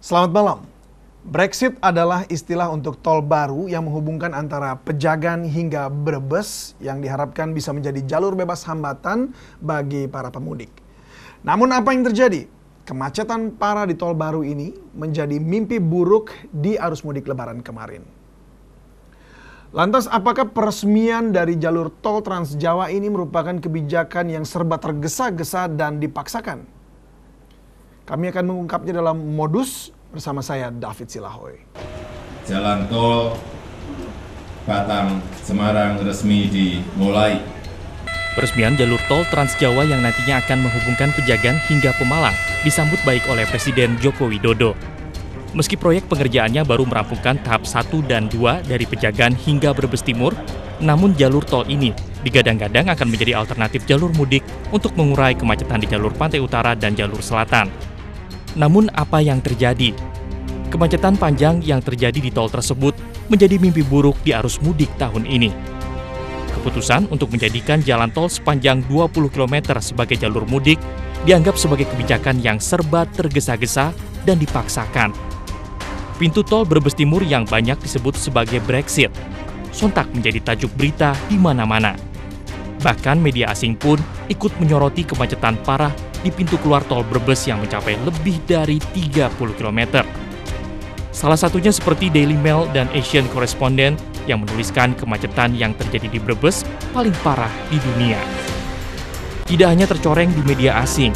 Selamat malam. Brexit adalah istilah untuk tol baru yang menghubungkan antara Pejagan hingga Brebes yang diharapkan bisa menjadi jalur bebas hambatan bagi para pemudik. Namun apa yang terjadi? Kemacetan parah di tol baru ini menjadi mimpi buruk di arus mudik Lebaran kemarin. Lantas apakah peresmian dari jalur tol Trans Jawa ini merupakan kebijakan yang serba tergesa-gesa dan dipaksakan? Kami akan mengungkapnya dalam Modus bersama saya David Silahoy. Jalan tol Batang Semarang resmi dimulai. Peresmian jalur tol Trans Jawa yang nantinya akan menghubungkan Pejagan hingga Pemalang disambut baik oleh Presiden Joko Widodo. Meski proyek pengerjaannya baru merampungkan tahap 1 dan 2 dari Pejagan hingga Brebes Timur, namun jalur tol ini digadang-gadang akan menjadi alternatif jalur mudik untuk mengurai kemacetan di jalur Pantai Utara dan jalur Selatan. Namun apa yang terjadi? Kemacetan panjang yang terjadi di tol tersebut menjadi mimpi buruk di arus mudik tahun ini. Keputusan untuk menjadikan jalan tol sepanjang 20 km sebagai jalur mudik dianggap sebagai kebijakan yang serba tergesa-gesa dan dipaksakan. Pintu tol Brebes Timur yang banyak disebut sebagai Brexit sontak menjadi tajuk berita di mana-mana. Bahkan media asing pun ikut menyoroti kemacetan parah di pintu keluar tol Brebes yang mencapai lebih dari 30 km. Salah satunya seperti Daily Mail dan Asian Correspondent yang menuliskan kemacetan yang terjadi di Brebes paling parah di dunia. Tidak hanya tercoreng di media asing,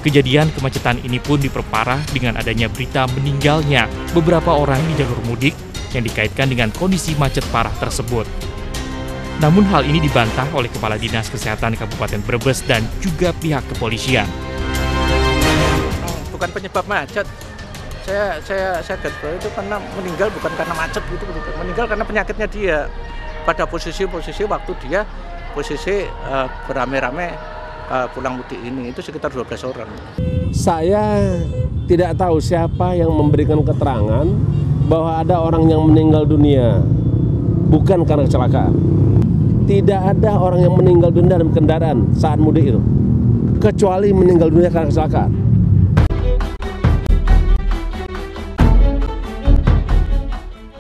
kejadian kemacetan ini pun diperparah dengan adanya berita meninggalnya beberapa orang di jalur mudik yang dikaitkan dengan kondisi macet parah tersebut. Namun hal ini dibantah oleh Kepala Dinas Kesehatan Kabupaten Brebes dan juga pihak kepolisian. Bukan penyebab macet. Saya garis bawahi itu karena meninggal bukan karena macet gitu. Meninggal karena penyakitnya dia. Pada posisi waktu dia beramai-ramai pulang mudik ini itu sekitar 12 orang. Saya tidak tahu siapa yang memberikan keterangan bahwa ada orang yang meninggal dunia bukan karena kecelakaan. Tidak ada orang yang meninggal dunia dalam kendaraan saat mudik itu, kecuali meninggal dunia karena kecelakaan.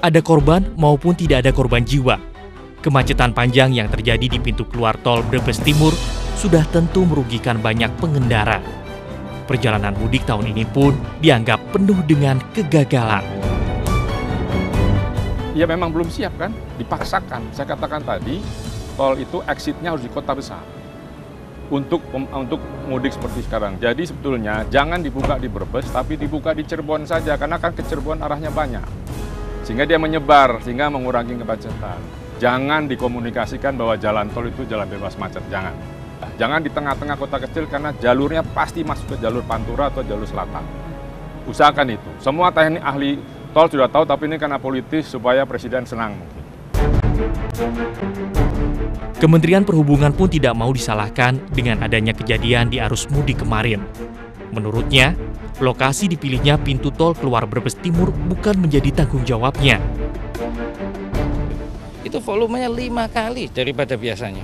Ada korban maupun tidak ada korban jiwa, kemacetan panjang yang terjadi di pintu keluar tol Brebes Timur sudah tentu merugikan banyak pengendara. Perjalanan mudik tahun ini pun dianggap penuh dengan kegagalan. Ya memang belum siap kan, dipaksakan. Saya katakan tadi, tol itu exitnya harus di kota besar untuk mudik seperti sekarang. Jadi sebetulnya jangan dibuka di Brebes, tapi dibuka di Cirebon saja, karena kan ke Cirebon arahnya banyak. Sehingga dia menyebar, sehingga mengurangi kemacetan. Jangan dikomunikasikan bahwa jalan tol itu jalan bebas macet, jangan. Jangan di tengah-tengah kota kecil karena jalurnya pasti masuk ke jalur Pantura atau jalur Selatan. Usahakan itu. Semua teknik ahli tol sudah tahu, tapi ini karena politis supaya Presiden senang mungkin. Kementerian Perhubungan pun tidak mau disalahkan dengan adanya kejadian di arus mudik kemarin. Menurutnya, lokasi dipilihnya pintu tol keluar Brebes Timur bukan menjadi tanggung jawabnya. Itu volumenya 5 kali daripada biasanya.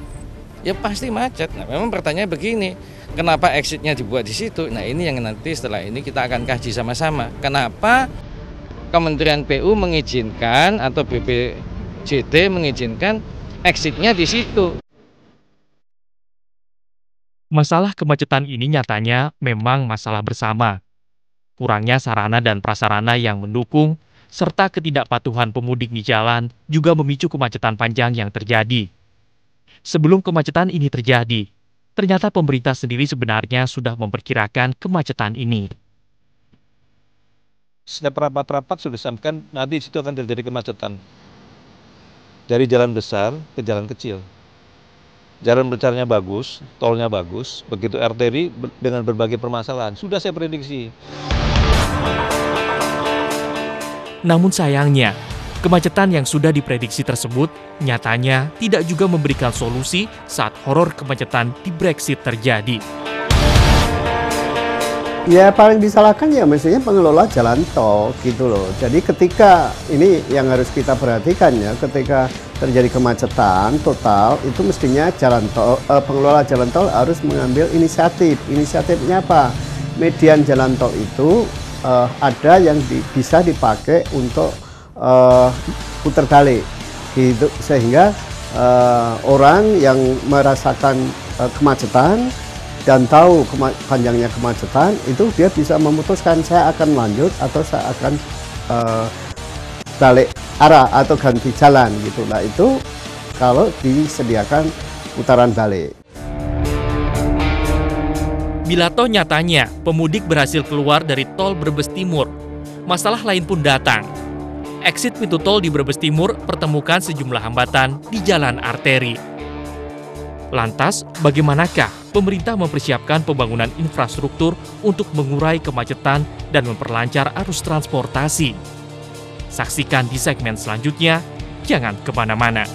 Ya pasti macet. Nah, memang pertanyaannya begini, kenapa exitnya dibuat di situ? Nah ini yang nanti setelah ini kita akan kaji sama-sama. Kenapa Kementerian PU mengizinkan atau BPJT mengizinkan exitnya di situ? Masalah kemacetan ini nyatanya memang masalah bersama. Kurangnya sarana dan prasarana yang mendukung, serta ketidakpatuhan pemudik di jalan juga memicu kemacetan panjang yang terjadi. Sebelum kemacetan ini terjadi, ternyata pemerintah sendiri sebenarnya sudah memperkirakan kemacetan ini. Setiap rapat-rapat sudah disampaikan nanti di situ akan terjadi kemacetan. Dari jalan besar ke jalan kecil. Jalan besarnya bagus, tolnya bagus, begitu arteri dengan berbagai permasalahan. Sudah saya prediksi. Namun sayangnya, kemacetan yang sudah diprediksi tersebut nyatanya tidak juga memberikan solusi saat horor kemacetan di Brexit terjadi. Ya paling disalahkan ya mestinya pengelola jalan tol gitu loh. Jadi ketika ini yang harus kita perhatikan ya, ketika terjadi kemacetan total itu mestinya pengelola jalan tol harus mengambil inisiatif. Inisiatifnya apa? Median jalan tol itu ada yang bisa dipakai untuk putar balik gitu, sehingga orang yang merasakan kemacetan dan tahu panjangnya kemacetan itu dia bisa memutuskan saya akan lanjut atau saya akan balik arah atau ganti jalan gitu. Nah itu kalau disediakan putaran balik. Bila toh nyatanya pemudik berhasil keluar dari tol Brebes Timur, masalah lain pun datang. Exit pintu tol di Brebes Timur pertemukan sejumlah hambatan di jalan arteri. Lantas, bagaimanakah pemerintah mempersiapkan pembangunan infrastruktur untuk mengurai kemacetan dan memperlancar arus transportasi? Saksikan di segmen selanjutnya, jangan kemana-mana.